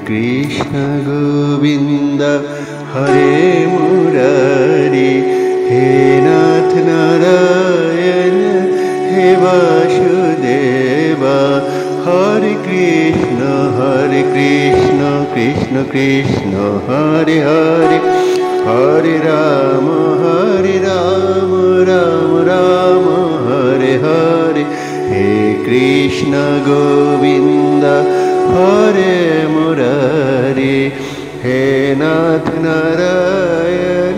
कृष्ण गोविंद हरे मुरारी, हे नाथ नारायण हे वासुदेवा। हरे कृष्ण कृष्ण कृष्ण हरे हरे, हरे राम राम राम हरे हरे। हे कृष्ण गोविंद हरे मुरारी, हे नाथ नारायण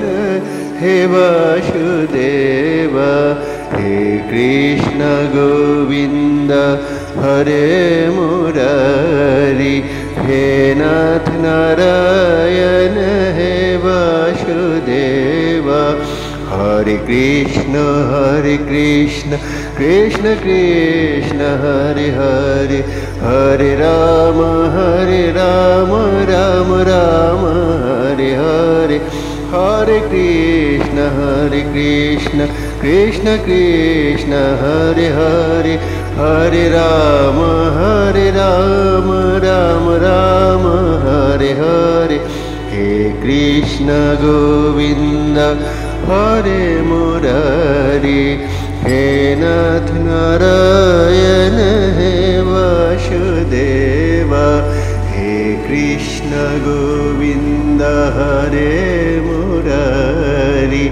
हे वासुदेवा। हे कृष्ण गोविंद हरे मुरारी, हे नाथ नारायण हे वासुदेवा। हरे कृष्ण कृष्ण कृष्ण हरे हरे, हरे राम राम राम हरे हरे। हरे कृष्ण कृष्ण कृष्ण हरे हरे, हरे राम राम राम हरे हरे। हे कृष्ण गोविंद हरे मुरारी, हे नाथ नारायण हे वासुदेवा। हे कृष्ण गोविंद हरे मुरारी,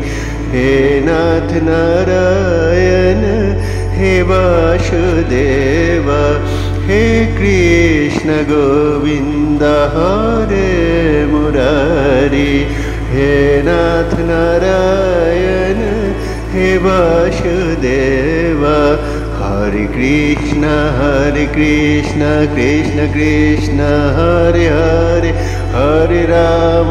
हे नाथ नारायण हे वासुदेवा। हे कृष्ण गोविंद हरे मुरारी, हे नाथ नारायण हे वासुदेवा। हरे कृष्ण कृष्ण कृष्ण हरे हरे, हरे राम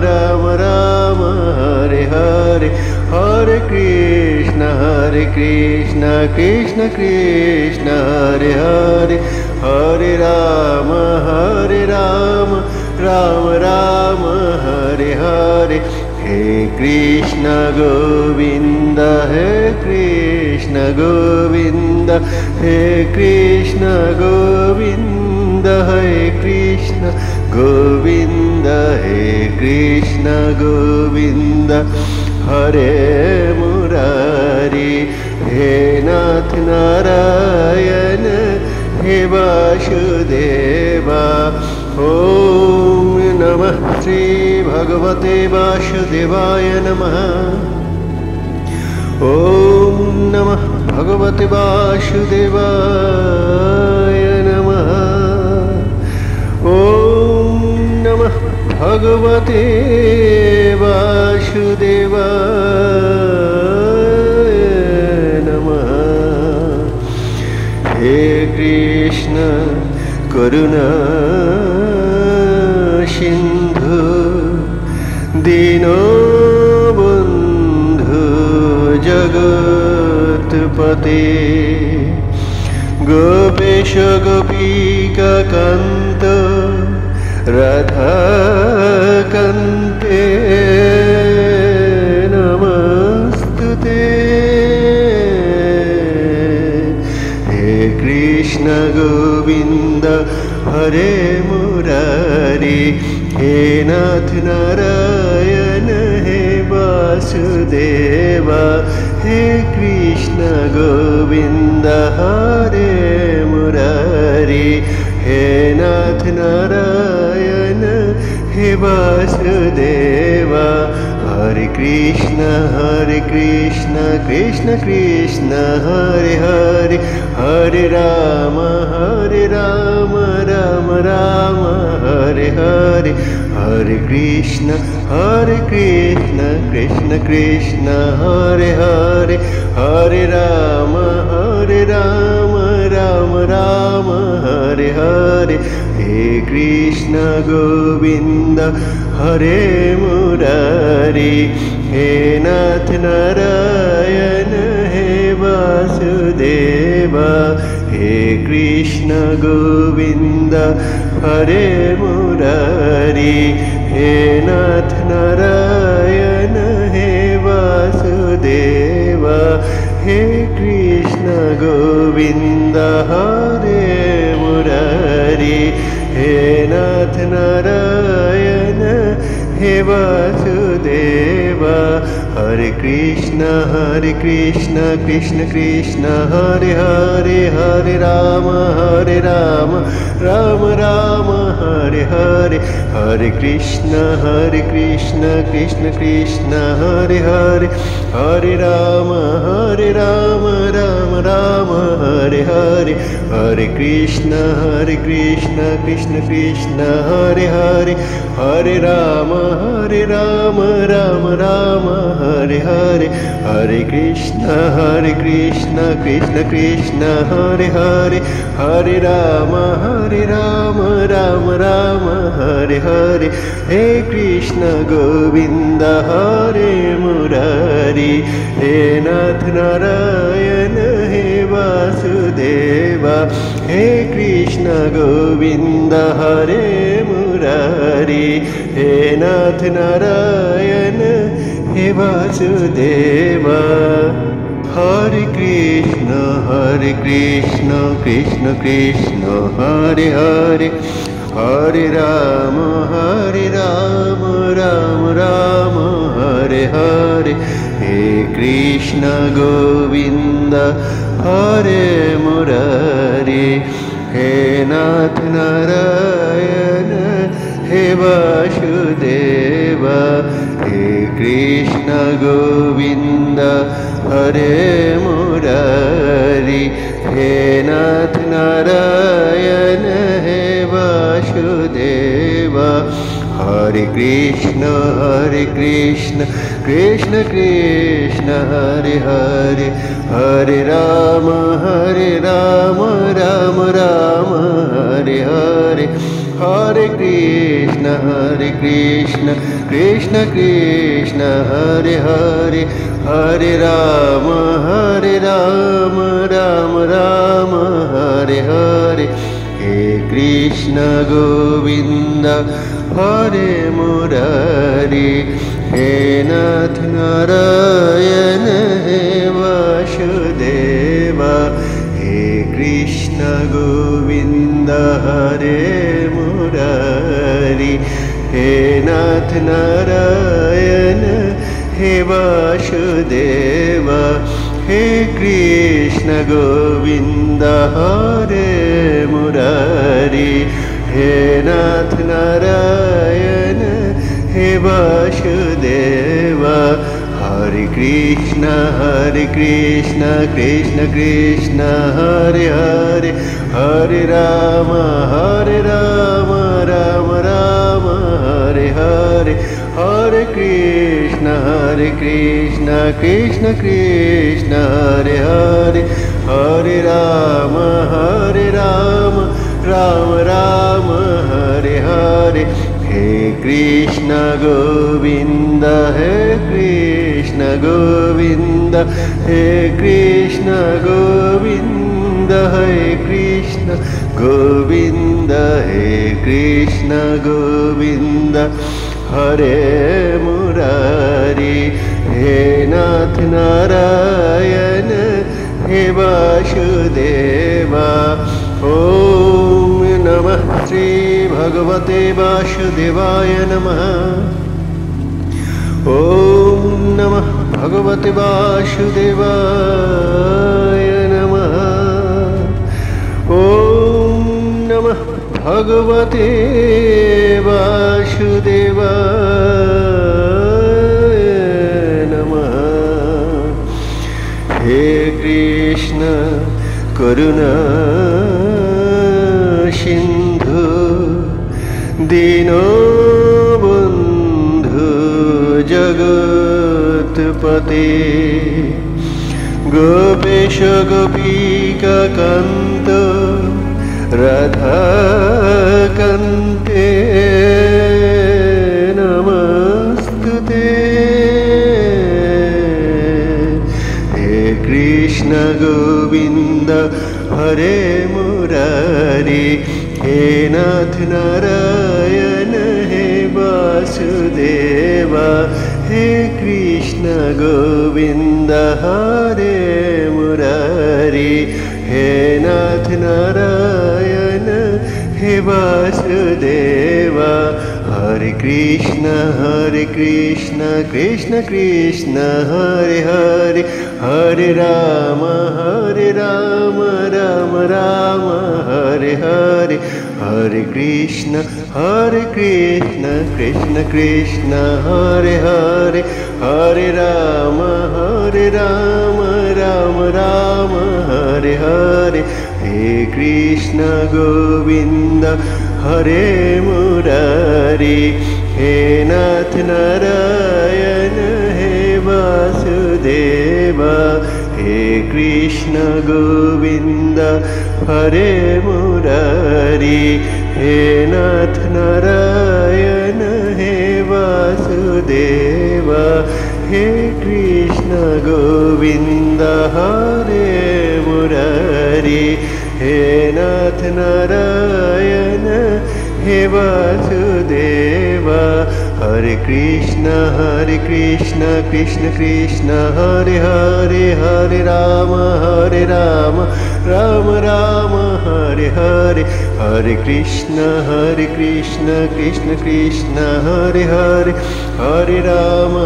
राम राम हरे हरे। हरे कृष्ण कृष्ण कृष्ण हरे हरे, हरे राम राम राम हरे हरे। हे कृष्ण गोविंद हे कृष्ण गोविंद, हे कृष्ण गोविंद, हे कृष्ण गोविंद, हे कृष्ण गोविंद हरे मुरारी, हे नाथ नारायण हे वासुदेवा। ओम नमः श्री भगवते वासुदेवाय नमः। ओम नमः भगवते वासुदेवाय नमः। ओम नमः भगवते वासुदेवाय नमः। हे कृष्ण करुणा सिंधु दीनबंधु जगत्पते, गोपेश गोपिका कांत राधाकान्ते नमस्तुते। हे कृष्ण गोविंद हरे मुरारी, हे नाथ नारायण हे वासुदेवा। हे कृष्ण गोविंद हरे मुरारी, हे नाथ नारायण हे वासुदेवा। हरे कृष्ण कृष्ण कृष्ण हरे हरे, हरे राम राम राम हरे हरे। हरे कृष्ण कृष्ण कृष्ण हरे हरे, हरे राम राम राम हरे हरे। हे कृष्ण गोविंद हरे मुरारी, हे नाथ नारायण हे वासुदेवा। हे कृष्ण गोविंद हरे मुरारी, हे नाथ नारायण हे वासुदेवा। हे कृष्ण गोविंद हरे मुरारी, वासुदेवा। हरे कृष्ण कृष्ण कृष्ण हरे हरे, हरे राम राम राम हरे हरे। हरे कृष्ण कृष्ण कृष्ण हरे हरे, हरे राम राम राम हरे हरे। हरे कृष्ण कृष्ण कृष्ण हरे हरे, हरे राम राम राम हरे हरे। हरे कृष्ण कृष्ण कृष्ण हरे हरे, हरे राम राम राम हरे हरे। हे कृष्ण गोविंद हरे मुरारी, हे नाथ नारायण हे वासुदेवा। हे कृष्ण गोविंद हरे मुरारी, हे नाथ नारायण हे वासुदेवा। हरे कृष्ण कृष्ण कृष्ण हरे हरे, हरे राम राम राम हरे हरे। हे कृष्ण गोविंद हरे मुरारी, हे नाथ नारायण हे वासुदेवा। हे कृष्ण गोविंद हरे मुरारी, हे नाथ नारायण हे वासुदेवा। हरे कृष्ण कृष्ण कृष्ण हरे हरे, हरे राम राम राम हरे हरे। हरे कृष्ण कृष्ण कृष्ण हरे हरे, हरे राम राम राम हरे हरे। हे कृष्ण गोविंद हरे मुरारी, हे नाथ नारायण हे वासुदेवा। हे कृष्ण गोविंद हरे मुरारी, हे नाथ नारायण हे वासुदेवा। हे कृष्ण गोविंद हरे मुरारी, हे नाथ नारायण हे वासुदेवा। हरे कृष्ण कृष्ण कृष्ण हरे हरे, हरे राम राम राम हरे हरे। हरे कृष्ण कृष्ण कृष्ण हरे हरे, हरे राम राम राम हरे हरे। हे कृष्ण गोविंद हे कृष्ण गोविंद, हे कृष्ण गोविंद हे कृष्ण गोविंद, हे कृष्ण गोविंद हरे मुरारी, हे नाथ नारायण हे वासुदेवा। ओम नमः श्री भगवते वासुदेवाय नमः। ओम नमः भगवते वासुदेवाय नमः। ओम नमः भगवते वासुदेवाय नमः। हे कृष्ण करुणा सिंधु दीनबंधु जगत्पते, गोपेश गोपिका कांत राधाकान्ते नमस्तुते। हे कृष्ण गोविंद हरे मुरारी, हे नाथ नारायण हे वासुदेवा। हे कृष्ण गोविंद हरे मुरारी, हे नाथ नारायण हे Vasudeva. Hare Krishna Krishna Krishna Hare Hare Hare Rama Rama Rama Hare Hare Hare Krishna Krishna Krishna Hare Hare Hare Rama Rama Rama Hare Hare He Krishna Govinda Hare Murari He Nath Narayana He Vasudeva He Krishna Govinda Hare Murari He Nath Narayana He Vasudeva He Krishna Govinda Hare Murari He Nath Narayana He Vasudeva Hare Krishna Krishna Krishna Hare Hare Hare Rama Rama Rama Hare Hare Hare Krishna Krishna Krishna Hare Hare Hare Rama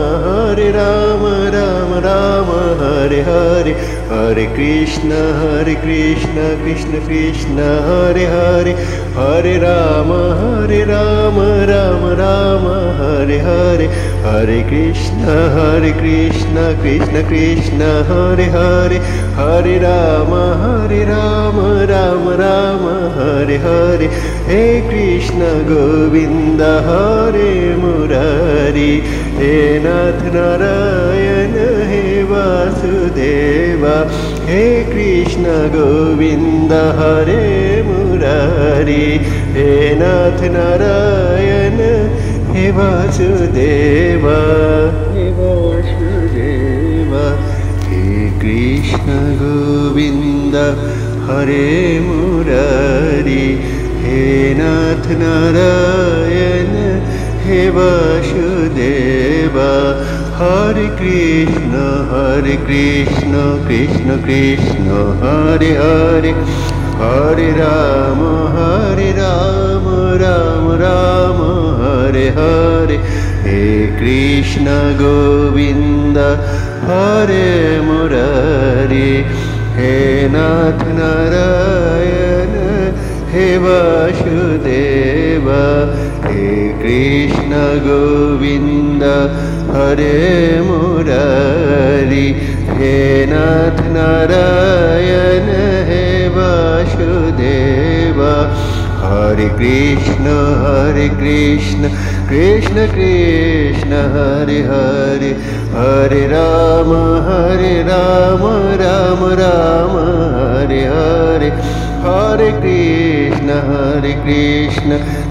Rama Rama Hare Hare Hare Krishna Krishna Krishna Hare Hare Hare Rama Rama Rama Hare Hare Hare Krishna Krishna Krishna Hare Hare Hare Rama Rama Rama Hare Hare He Krishna Govinda Hare Murari He Nath Narayana He Vasudeva He Krishna Govinda Hare Murari He Nath Narayana He Vasudeva He Vasudeva He Krishna Govinda Hare Murari He Nath Narayana He Vasudeva Hare Krishna Krishna Krishna Hare Hare Hare Rama Rama Rama Hare Hare He Krishna Govinda Hare Murari He Nath Narayana He Vasudeva He Krishna Govinda Hare Murari He Nath Narayana He Vasudeva Hare Krishna Krishna Krishna Hare Hare Hare Rama Rama Rama Hare Hare Hare Krishna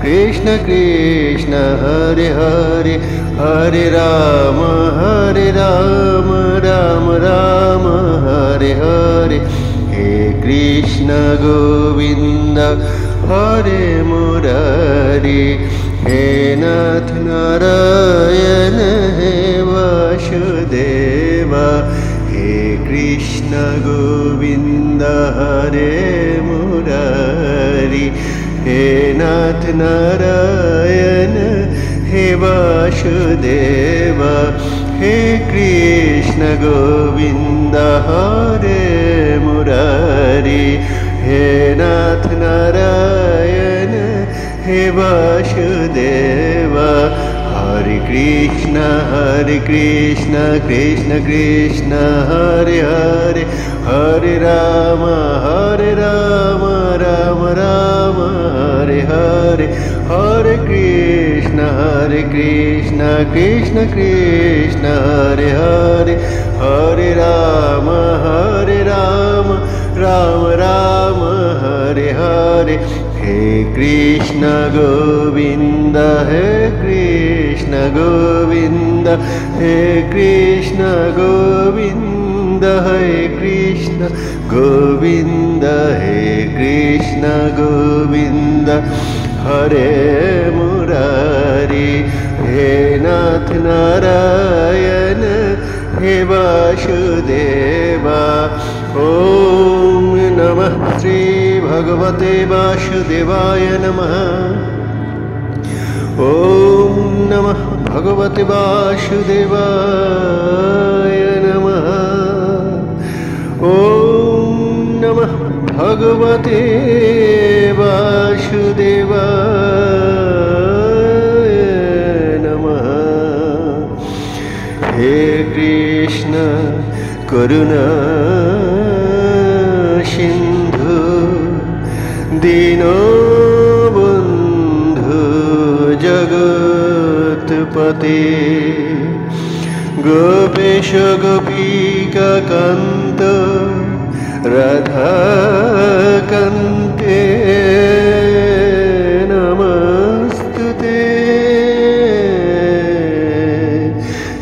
Krishna Krishna Hare Hare Hare Rama Rama Rama Hare Hare He Krishna Govinda Hare Murari He Nath Narayana He Vasudeva He Krishna Govinda Hare Murari He Nath Narayana He Vasudeva He Krishna Govinda Hare Murari He Nath Narayana He Vasudeva Hare Krishna Krishna Krishna Hare Hare Hare Rama Rama Rama Hare Hare Hare Krishna Krishna Krishna Hare Hare Hare Rama Rama Rama Hare Hare He Krishna Govinda He Krishna Govinda He Krishna Govinda He Krishna Govinda He Krishna Govinda Hare Murari He Nath Narayana He Vasudeva Om Namah Shri Bhagavate Vasudevaya Namah Om नमः भगवते वासुदेवाय नमः। ॐ नमः भगवते वासुदेवाय नमः। हे कृष्ण करुणा सिंधु दीनबंधु जगत्पते गोपेश गोपिका कांत राधाकान्ते नमस्तुते।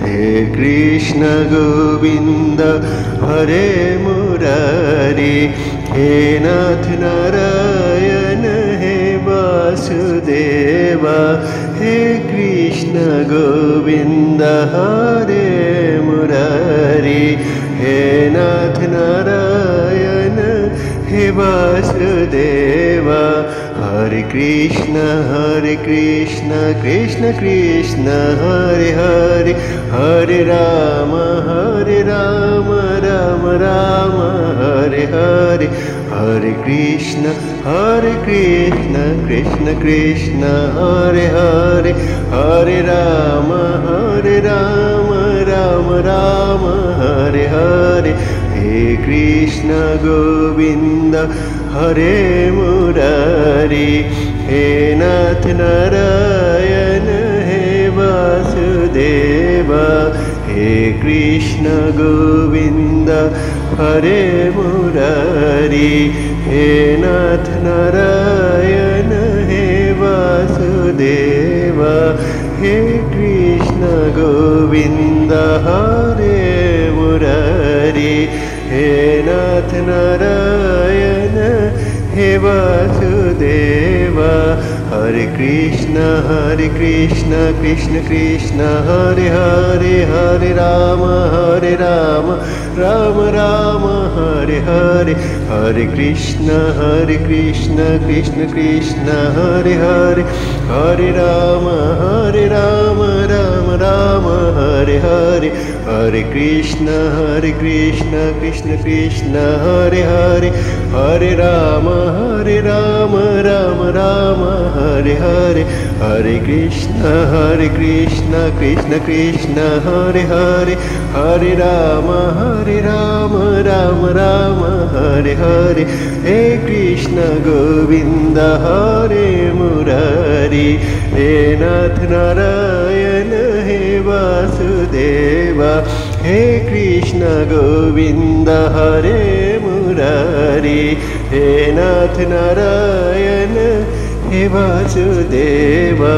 हे कृष्ण गोविंद हरे मुरारी हे नाथ नारायण हे वासुदेवा। हे कृष्ण गोविंद हरे मुरारी हे नाथ नारायण हे वासुदेवा। हरे कृष्ण कृष्ण कृष्ण हरे हरे हरे राम राम राम हरे हरे। हरे कृष्ण कृष्ण कृष्ण हरे हरे हरे राम राम राम हरे हरे। हे कृष्ण गोविंद हरे मुरारी हे नाथ नारायण हे वासुदेवा। हे कृष्ण गोविंद हरे मुरारी हे नाथ नारायण हे वासुदेवा। हे कृष्ण गोविंद हरे मुरारी हे नाथ नारायण हे वासुदेवा। हरे कृष्ण कृष्ण कृष्ण हरे हरे हरे राम राम राम हरे हरे। हरे कृष्ण कृष्ण कृष्ण हरे हरे हरे राम राम राम हरे हरे। हरे कृष्ण कृष्ण कृष्ण हरे हरे हरे राम राम राम हरे हरे। हरे कृष्ण कृष्ण कृष्ण हरे हरे हरे राम राम राम हरे हरे। हे कृष्ण गोविंद हरे मुरारी हे नाथ नारायण हे वासुदेवा। हे कृष्ण गोविंद हरे मुरारी हे नाथ नारायण हे वासुदेवा।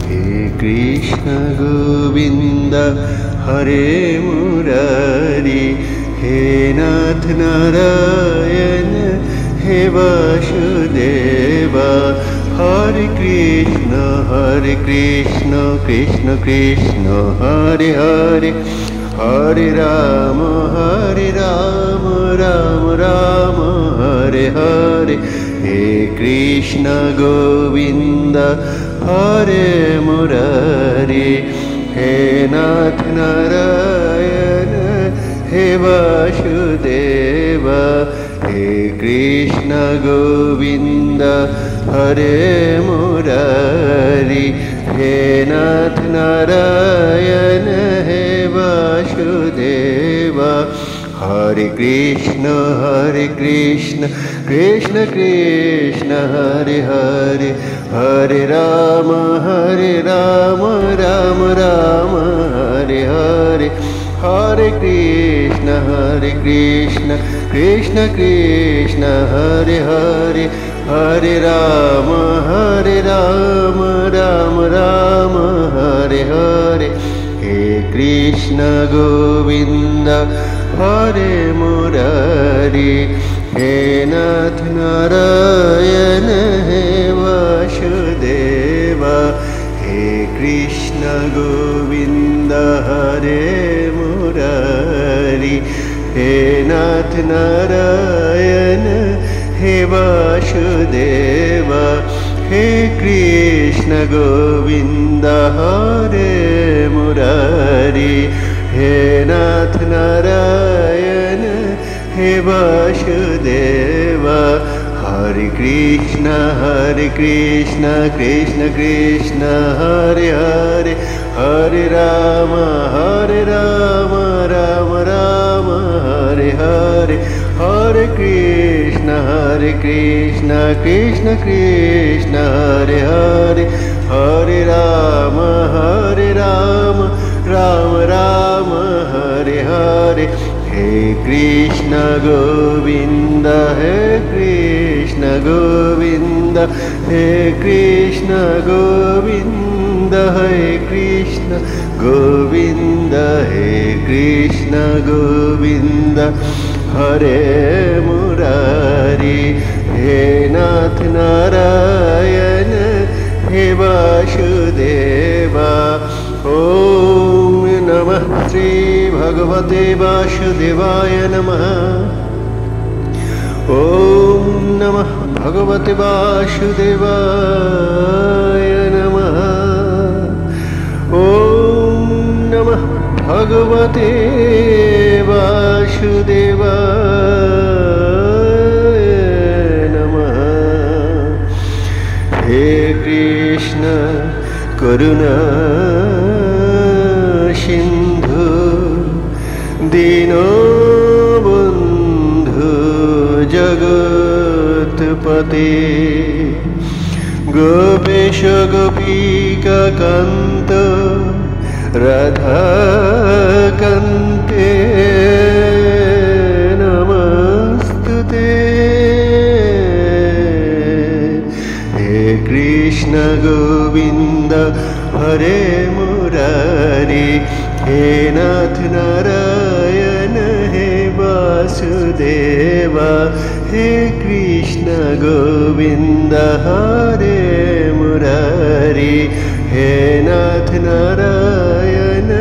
हे कृष्ण गोविंद हरे मुरारी हे नाथ नारायण हे वासुदेवा। हरे कृष्ण कृष्ण कृष्ण हरे हरे हरे राम राम राम हरे हरे। हे कृष्ण गोविंद हरे मुरारी हे नाथ नारायण हे वासुदेवा। हे कृष्ण गोविंद हरे मुरारी हे नाथ नारायण हे वासुदेवा। हरे कृष्ण कृष्ण कृष्ण हरे हरे हरे राम राम राम हरे हरे। हरे कृष्ण कृष्ण कृष्ण हरे हरे हरे राम राम राम हरे हरे। हे कृष्ण गोविंद हरे मुरारी हे नाथ नारायण हे वासुदेवा। हे कृष्ण गोविंद हरे मुरारी हे नाथ नारायण हे वासुदेवा। हे कृष्ण कृष्ण गोविंद हरे मुरारी हे नाथ नारायण हे वासुदेव हरे कृष्ण कृष्ण कृष्ण हरे हरे हरे राम राम राम हरे हरे हरे कृष्ण कृष्ण कृष्ण हरे हरे हरे राम राम राम हरे हरे हे कृष्ण गोविंद हे कृष्ण गोविंद हे कृष्ण गोविंद हे कृष्ण गोविंद हे कृष्ण गोविंद हरे मुरारी हे नाथ नारायण हे वासुदेवा ओम नमः श्री भगवते वासुदेवाय नमः ओम नमः भगवते वासुदेवाय नमः ओम नमः भगवते वासुदेवाय नमः हे कृष्ण करुणा सिंधु दीनबंधु जगत्पते गोपेश गोपिका कांत राधाकान्ते नमस्तुते हे कृष्ण गोविंद हरे मुरारी हे नाथ नारायण हे वासुदेवा हे कृष्ण गोविंद हरे मुरारी हे नाथ नारायण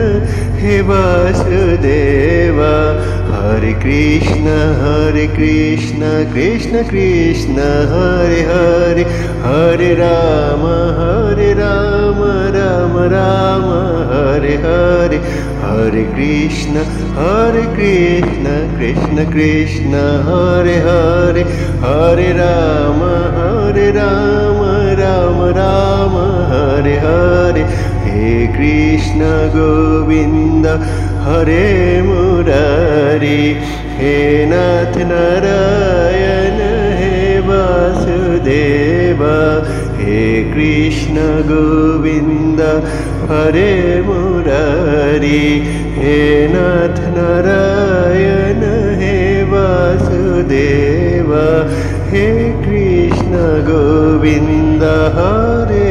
हे वासुदेवा हरे कृष्ण कृष्ण कृष्ण हरे हरे हरे राम राम राम हरे हरे हरे कृष्ण कृष्ण कृष्ण हरे हरे हरे राम राम राम हरे हरे हे कृष्ण गोविंद हरे मुरारी हे नाथ नारायण हे वासुदेवा हे कृष्ण गोविंद हरे मुरारी हे नाथ नारायण हे वासुदेवा हे कृष्ण गोविंद हरे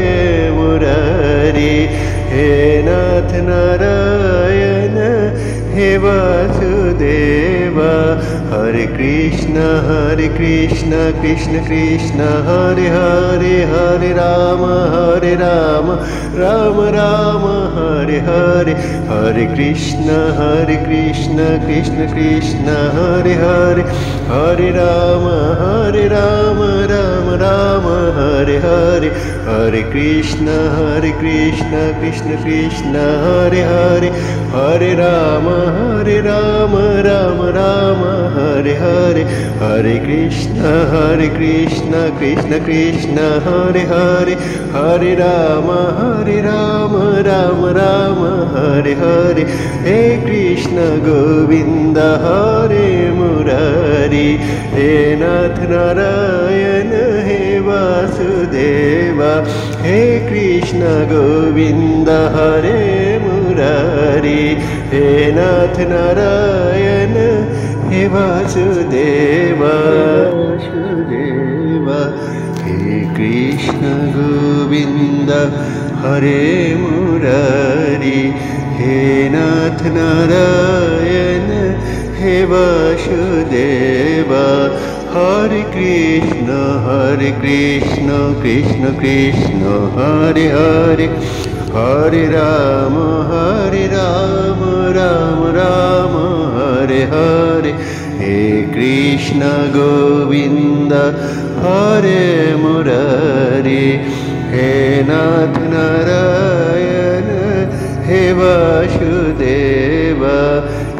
मुरारी हे नाथ नारायण हे वासुदेवा हरे कृष्ण कृष्ण कृष्ण हरे हरे हरे राम राम राम हरे हरे हरे कृष्ण कृष्ण कृष्ण हरे हरे हरे राम राम राम हरे हरे हरे कृष्ण कृष्ण कृष्ण हरे हरे हरे राम राम राम हरे हरे हरे कृष्ण कृष्ण कृष्ण हरे हरे हरे राम राम राम हरे हरे हे कृष्ण गोविंद हरे मुरारी हे नाथ नारायण हे वासुदेवा हे कृष्ण गोविंद हरे मुरारी हे नाथ नारायण हे वासुदेवा हे कृष्ण गोविंद हरे मुरारी हे नाथ नारायण हे वासुदेवा हरे कृष्ण कृष्ण कृष्ण हरे हरे हरे राम राम राम हरे हरे हे कृष्ण गोविंद हरे मुरारी हे नाथ नारायण हे वासुदेव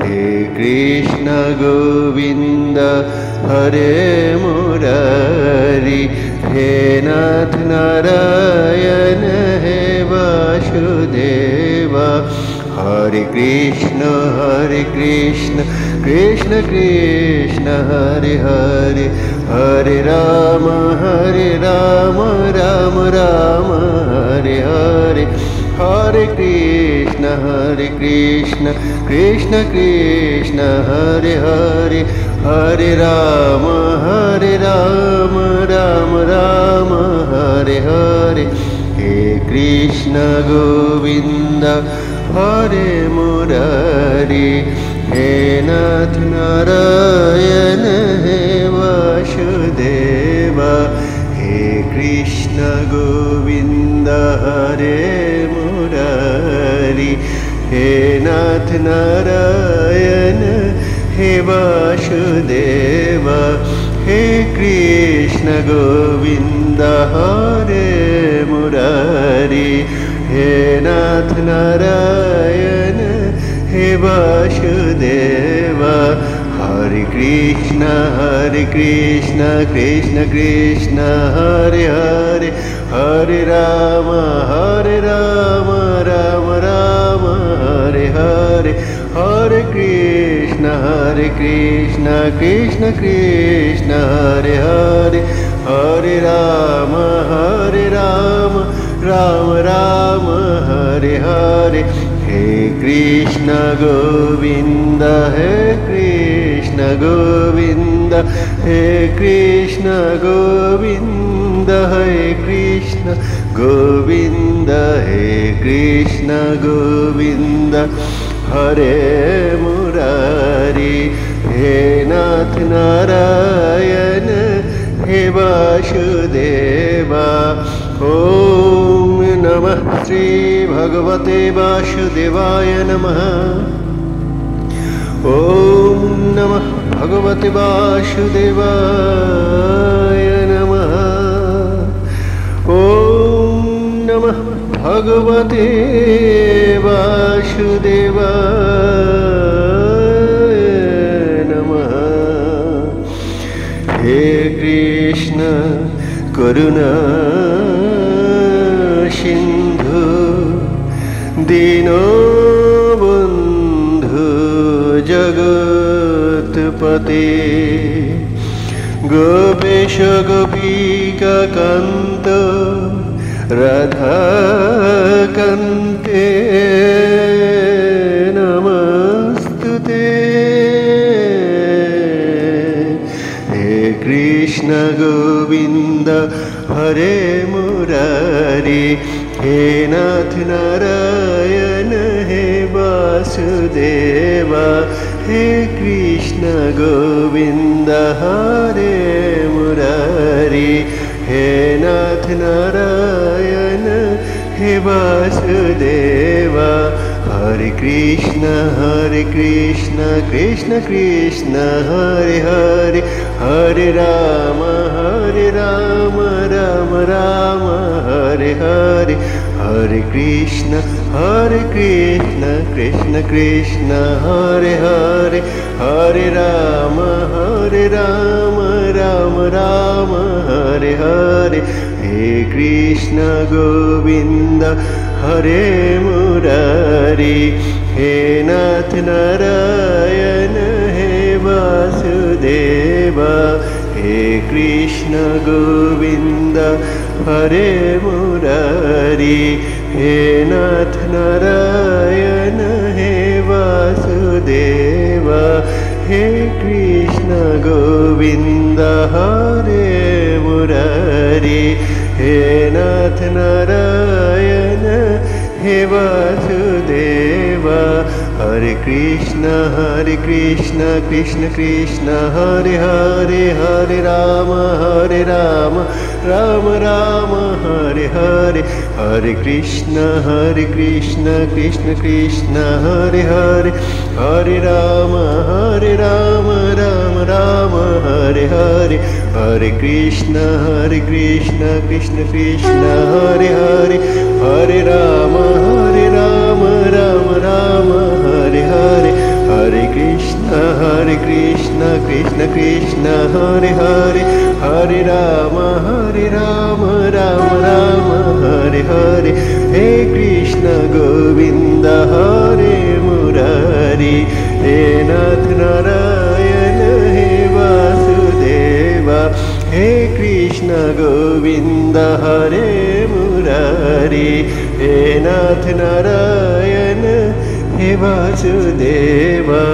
हे कृष्ण गोविंद हरे मुरारी हे नाथ नारायण हे वासुदेव हरे कृष्ण कृष्ण कृष्ण हरे हरे हरे राम राम राम हरे हरे हरे कृष्ण कृष्ण कृष्ण हरे हरे हरे राम राम राम हरे हरे हे कृष्ण गोविंद हरे मुरारी हे नाथ नारायण हे वासुदेव हे कृष्ण गोविंद हरे मुरारी हे नाथ नारायण हे वासुदेव हे कृष्ण गोविंद हरे मुरारी हे नाथ नारायण हे वासुदेव हरे कृष्ण कृष्ण कृष्ण हरे हरे हरे राम राम राम हरे हरे हरे कृष्ण कृष्ण कृष्ण हरे हरे हरे राम राम राम हरे हरे हे कृष्ण गोविंद हे कृष्ण गोविंद हे कृष्ण गोविंद हे कृष्ण गोविंद हे कृष्ण गोविंद हरे मुरारी हे नाथ नारायण हे वासुदेवा ओम नमः श्री भगवते वासुदेवाय नमः ओम नमः भगवते वासुदेवाय नमः ओम नमः भगवते वासुदेवाय नमः हे कृष्ण करुणा सिंधु दीनबंधु जगत्पते गोपेश गोपिका कांत राधाकान्ते नमस्तुते हे कृष्ण गोविंद हरे मुरारी हे नाथ नारायण हे वासुदेव हे कृष्ण गोविंद हरे मुरारी हे नाथ नारायण हे वासुदेव हरे कृष्ण कृष्ण कृष्ण हरे हरे हरे राम राम राम हरे हरे हरे कृष्ण कृष्ण कृष्ण हरे हरे हरे राम राम राम हरे हरे हे कृष्ण गोविंद हरे मुरारी हे नाथ नारायण हे वासुदेव हे कृष्ण गोविंद हरे मुरारी हे नाथ नारायण हे वासुदेव हे कृष्ण गोविंद हरे मुरारी हे नाथ नारायण हे Vasudev Hare Krishna Krishna Krishna Hare Hare Hare Rama Rama Rama Hare Hare Hare Krishna Krishna Krishna Hare Hare Hare Rama Rama Rama Hare Hare Hare Krishna Krishna Krishna Hare Hare Hare Rama Rama Rama Hare Hare Hare Krishna Krishna Krishna Hare Hare Hare Rama Rama Rama Hare Hare He Krishna Govinda Hare Murari He Nath Narayana He Vasudeva He Krishna Govinda Hare Murari He Nath Narayana He Vasudeva